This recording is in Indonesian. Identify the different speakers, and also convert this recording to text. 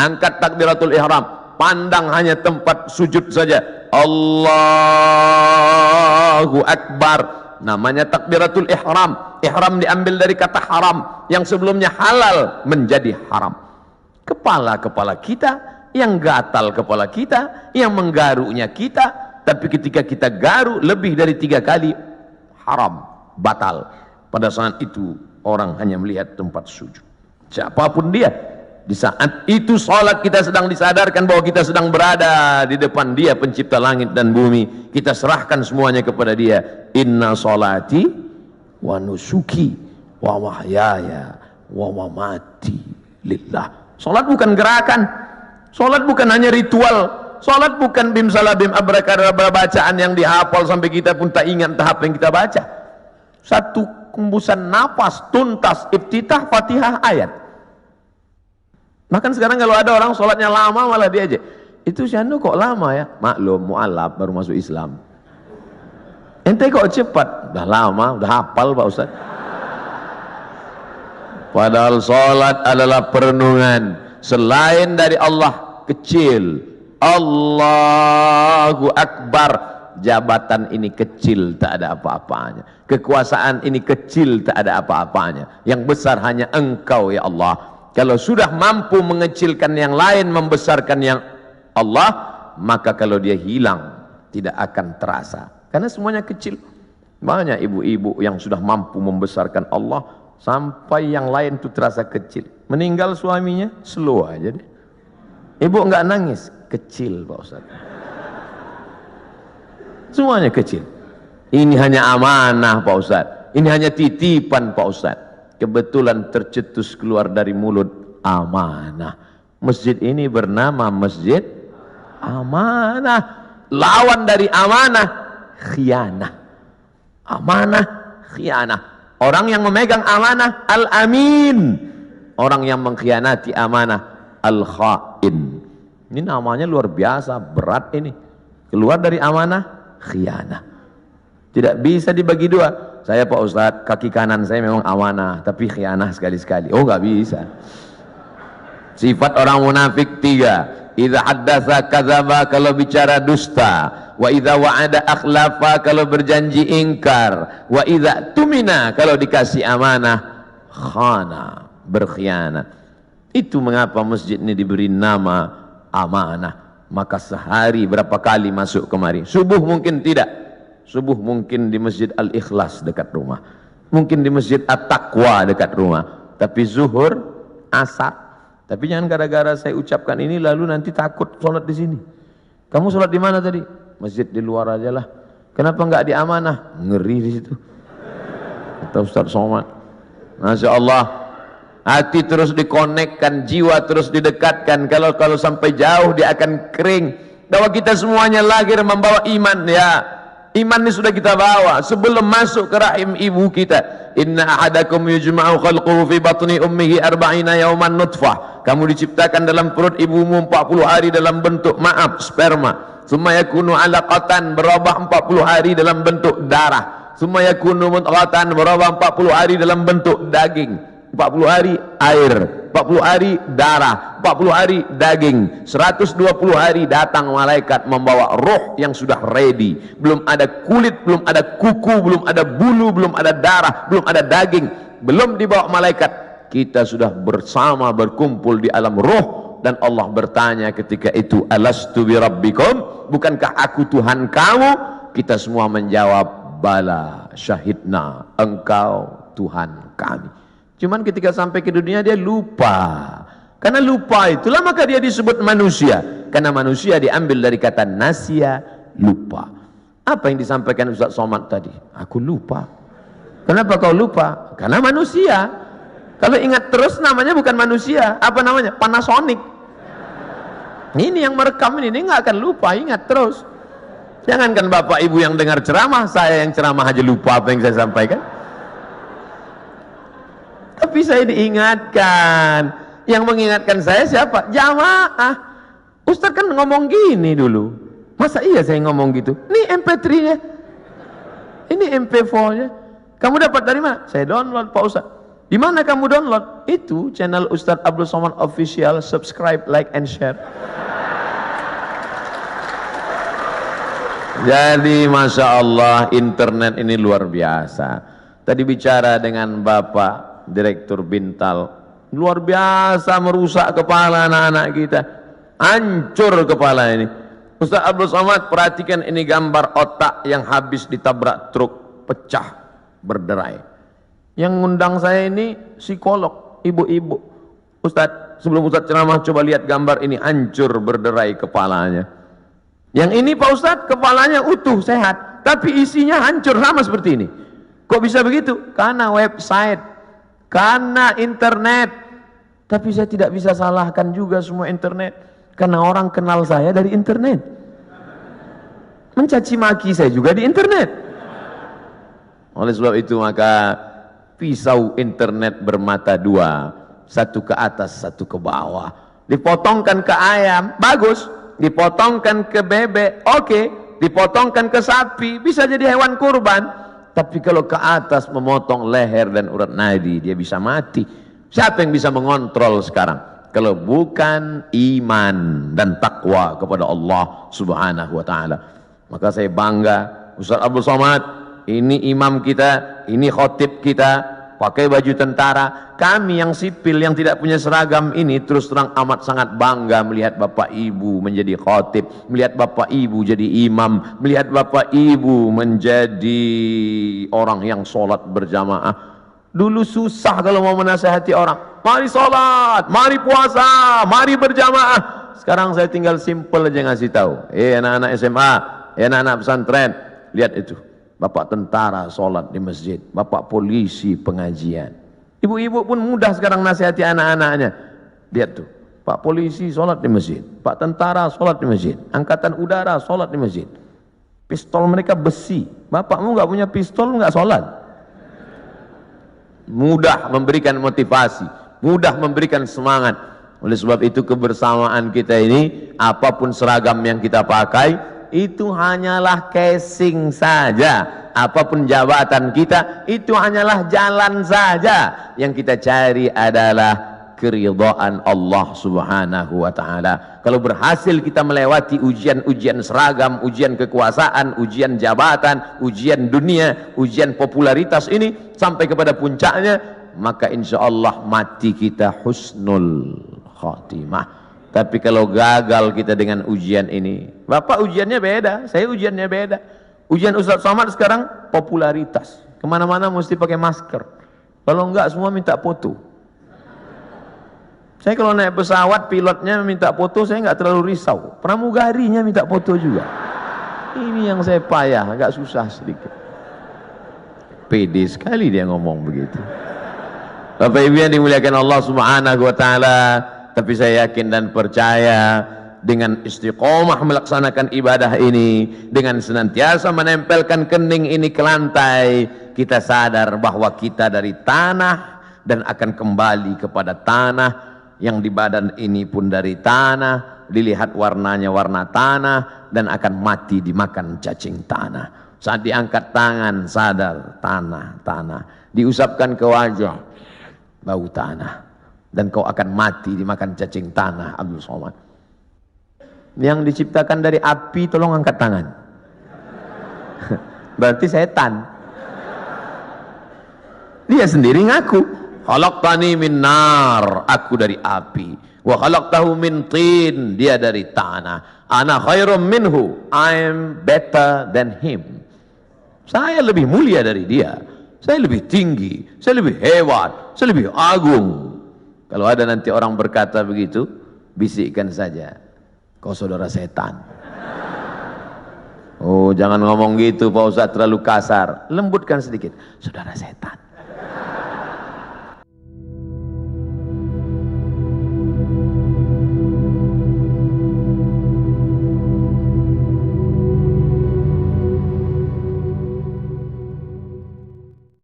Speaker 1: angkat takbiratul ihram, pandang hanya tempat sujud saja. Allahu Akbar, namanya takbiratul ihram. Ihram diambil dari kata haram, yang sebelumnya halal menjadi haram. Kepala-kepala kita, yang gatal kepala kita, yang menggaruknya kita, tapi ketika kita garuk lebih dari 3 kali, haram, batal. Pada saat itu orang hanya melihat tempat sujud, siapapun dia. Di saat itu salat kita sedang disadarkan bahwa kita sedang berada di depan Dia pencipta langit dan bumi. Kita serahkan semuanya kepada Dia. Inna salati wa nusuki wa mahyaya wa mamati lillah. Salat bukan gerakan, salat bukan hanya ritual, salat bukan bim salabim abrakadabra bacaan yang dihafal sampai kita pun tak ingat tahap yang kita baca. Satu hembusan napas tuntas iftitah Fatihah ayat. Bahkan sekarang kalau ada orang sholatnya lama malah diajak, itu si anu kok lama ya? Maklum mu'alaf baru masuk Islam. Ente kok cepat? Udah lama, udah hafal Pak Ustaz. Padahal sholat adalah perenungan. Selain dari Allah kecil, Allahu Akbar. Jabatan ini kecil, tak ada apa-apanya. Kekuasaan ini kecil, tak ada apa-apanya. Yang besar hanya Engkau ya Allah. Kalau sudah mampu mengecilkan yang lain, membesarkan yang Allah, maka kalau dia hilang tidak akan terasa, karena semuanya kecil. Banyak ibu-ibu yang sudah mampu membesarkan Allah sampai yang lain itu terasa kecil. Meninggal suaminya, slow aja deh. Ibu enggak nangis, kecil Pak Ustaz. Semuanya kecil. Ini hanya amanah Pak Ustaz, ini hanya titipan Pak Ustaz. Kebetulan tercetus keluar dari mulut, amanah. Masjid ini bernama Masjid Amanah. Lawan dari amanah, khianah. Amanah, khianah. Orang yang memegang amanah, al-amin. Orang yang mengkhianati amanah, al-khain. Ini namanya luar biasa, berat ini. Keluar dari amanah, khianah. Tidak bisa dibagi dua. Saya Pak Ustadz, kaki kanan saya memang amanah, tapi khianah sekali-sekali. Oh nggak bisa. Sifat orang munafik 3. Idza haddatsa kadzaba, kalau bicara dusta. Wa idza wa'ada akhlafa, kalau berjanji ingkar. Wa idza tumina, kalau dikasih amanah, khana, berkhianat. Itu mengapa masjid ini diberi nama amanah. Maka sehari berapa kali masuk kemari? Subuh mungkin tidak. Subuh mungkin di Masjid Al-Ikhlas dekat rumah, mungkin di Masjid At-Taqwa dekat rumah, tapi zuhur, asar. Tapi jangan gara-gara saya ucapkan ini lalu nanti takut sholat di sini. Kamu sholat di mana tadi? Masjid di luar aja lah. Kenapa nggak di amanah? Ngeri di situ. Kata Ustaz Somad. Masya Allah, hati terus dikonekkan, jiwa terus didekatkan. Kalau sampai jauh dia akan kering. Bahwa kita semuanya lahir membawa iman ya. Iman ini sudah kita bawa sebelum masuk ke rahim ibu kita. Inna ahadakum yujma'u khalquhu fi batni ummihi arba'ina yawman nutfah. Kamu diciptakan dalam perut ibumu 40 hari dalam bentuk sperma. Summa yakunu 'alaqatan, berubah 40 hari dalam bentuk darah. Summa yakunu mudghatan, berubah 40 hari dalam bentuk daging. 40 hari air, 40 hari darah, 40 hari daging, 120 hari datang malaikat membawa roh yang sudah ready. Belum ada kulit, belum ada kuku, belum ada bulu, belum ada darah, belum ada daging, belum dibawa malaikat. Kita sudah bersama berkumpul di alam roh. Dan Allah bertanya ketika itu, alastu bi rabbikum, bukankah aku Tuhan kamu? Kita semua menjawab, bala syahidna, engkau Tuhan kami. Cuman ketika sampai ke dunia dia lupa. Karena lupa itulah maka dia disebut manusia. Karena manusia diambil dari kata nasya, lupa. Apa yang disampaikan Ustaz Somad tadi? Aku lupa. Kenapa kau lupa? Karena manusia. Kalau ingat terus namanya bukan manusia. Apa namanya? Panasonic. Ini yang merekam ini nggak akan lupa, ingat terus. Jangankan bapak ibu yang dengar ceramah, saya yang ceramah aja lupa apa yang saya sampaikan. Tapi saya diingatkan. Yang mengingatkan saya siapa? Jamaah. Ustaz kan ngomong gini dulu. Masa iya saya ngomong gitu? Ini MP3-nya. Ini MP4-nya. Kamu dapat dari mana? Saya download Pak Ustaz. Di mana kamu download? Itu channel Ustadz Abdul Somad Official, subscribe, like, and share. Jadi Masya Allah, internet ini luar biasa. Tadi bicara dengan Bapak Direktur Bintal, luar biasa merusak kepala anak-anak kita, hancur kepala ini. Ustaz Abdul Somad, perhatikan ini gambar otak yang habis ditabrak truk, pecah, berderai. Yang ngundang saya ini psikolog, ibu-ibu. Ustaz, sebelum Ustaz ceramah coba lihat gambar ini, hancur berderai kepalanya. Yang ini Pak Ustaz, kepalanya utuh, sehat, tapi isinya hancur, sama seperti ini. Kok bisa begitu? Karena website, karena internet. Tapi saya tidak bisa salahkan juga semua internet, karena orang kenal saya dari internet. Mencaci maki saya juga di internet. Oleh sebab itu maka pisau internet bermata dua, satu ke atas, satu ke bawah. Dipotongkan ke ayam, bagus. Dipotongkan ke bebek, oke. Dipotongkan ke sapi, bisa jadi hewan kurban. Tapi kalau ke atas memotong leher dan urat nadi, dia bisa mati. Siapa yang bisa mengontrol sekarang? Kalau bukan iman dan takwa kepada Allah Subhanahu wa ta'ala. Maka saya bangga, Ustaz Abdul Somad, ini imam kita, ini khotib kita, pakai baju tentara. Kami yang sipil, yang tidak punya seragam ini, terus terang amat sangat bangga melihat Bapak Ibu menjadi khotib, melihat Bapak Ibu jadi imam, melihat Bapak Ibu menjadi orang yang sholat berjamaah. Dulu susah kalau mau menasihati orang, mari sholat, mari puasa, mari berjamaah. Sekarang saya tinggal simple aja ngasih tahu, anak-anak SMA, anak-anak pesantren, lihat itu, bapak tentara sholat di masjid, bapak polisi pengajian. Ibu-ibu pun mudah sekarang nasihati anak-anaknya. Lihat tuh, pak polisi sholat di masjid, pak tentara sholat di masjid, angkatan udara sholat di masjid. Pistol mereka besi, bapakmu nggak punya pistol, nggak sholat. Mudah memberikan motivasi, mudah memberikan semangat. Oleh sebab itu kebersamaan kita ini, apapun seragam yang kita pakai, itu hanyalah casing saja. Apapun jabatan kita, itu hanyalah jalan saja. Yang kita cari adalah keridhaan Allah Subhanahu wa ta'ala. Kalau berhasil kita melewati ujian-ujian seragam, ujian kekuasaan, ujian jabatan, ujian dunia, ujian popularitas ini sampai kepada puncaknya, maka insya Allah mati kita husnul khatimah. Tapi kalau gagal kita dengan ujian ini, Bapak ujiannya beda, saya ujiannya beda. Ujian Ustaz Somad sekarang popularitas, kemana-mana mesti pakai masker, kalau enggak semua minta foto. Saya kalau naik pesawat pilotnya minta foto, saya enggak terlalu risau, pramugarinya minta foto juga. Ini yang saya payah, agak susah sedikit. Pede sekali dia ngomong begitu. Bapak Ibu yang dimuliakan Allah Subhanahu wa ta'ala, tapi saya yakin dan percaya dengan istiqomah melaksanakan ibadah ini, dengan senantiasa menempelkan kening ini ke lantai, kita sadar bahwa kita dari tanah dan akan kembali kepada tanah, yang di badan ini pun dari tanah, dilihat warnanya warna tanah, dan akan mati dimakan cacing tanah. Saat diangkat tangan sadar tanah, diusapkan ke wajah bau tanah, dan kau akan mati dimakan cacing tanah. Abdul Somad yang diciptakan dari api, tolong angkat tangan. Berarti setan. Dia sendiri ngaku, khalaqtani min nar, aku dari api, wa khalaqtahu min tin, dia dari tanah. Ana khairum minhu, I am better than him. Saya lebih mulia dari dia, saya lebih tinggi, saya lebih hebat, saya lebih agung. Kalau ada nanti orang berkata begitu, bisikkan saja, kau saudara setan. Oh, jangan ngomong gitu Pak Ustaz, terlalu kasar. Lembutkan sedikit, saudara setan.